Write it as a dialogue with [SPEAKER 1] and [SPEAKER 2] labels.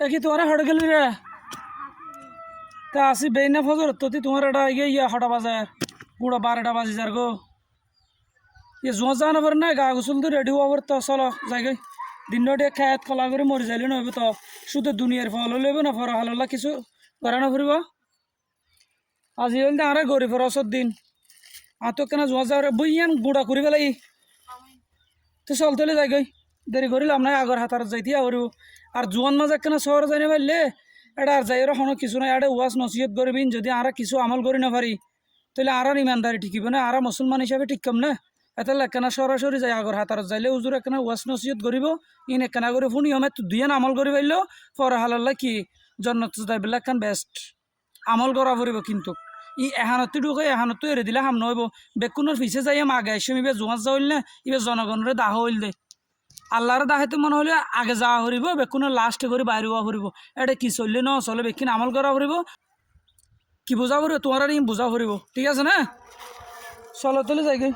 [SPEAKER 1] কি তোমার হট গেলি রে তা আসি বেইনা ফজর তো তোমার এটা ইয়ে হটা বাজার পুরো 12টা বাজে যার গো ইয়ে জোয়া জানা পারে না গা গোসল তো রেডি হওয়ার তো চলো যাই দিনটা খেত খোলা করে মরি যাইলে নইব তো শুধু দুনিয়ার ফল লইব না ফর হাল্লা কিছু করে না ফুরিব আজি হইলে আরে গরিব রসর দিন আর তো কেন জোয়া যাওয়ার বইয়ান গুঁড়া করি পেলাই তো চলতে যাই গই দেরি করিলাম না আগর হাতার যাইতে আরো আর জোয়ান মাঝে কেন শহর যাই না পারলে এটা আর যাই হনো কিছু নাই এটা ওয়াজ নসিহত করবিন যদি আর কিছু আমল করি না পারি তাহলে আর ইমানদারি টিকিব না আর মুসলমান হিসাবে টিকম না এটা একখানা সরাসরি যায় আগর হাতার যাইলে উজুর একখানা ওয়াজ নসিহত করিব ইন একখানা করে শুনি আমি দুইয়ান আমল করি পারলেও পরে হালাল্লা কি জন্নত যাইবিলাক খান বেস্ট আমল করা পড়ব কিন্তু এহানতো ঢুকে এহানতো এড়ে দিলে হাম নহব বেকুনের পিছে যাই আগে এসে ইবে জোয়াজ যাইল না ইবে জনগণের দাহ হইল দে আল্লাহর দাহেতে মনে হলে আগে যাওয়া ফুরিব বেকুনের লাস্টে করে বাইরে হওয়া ফুরিব এটা কি চললে ন চলে বেকিন আমল করা ফুরিব কি বোঝা ফুরিব তোমার আর বুঝা ফুরিব ঠিক আছে না চলো তাহলে যাই গই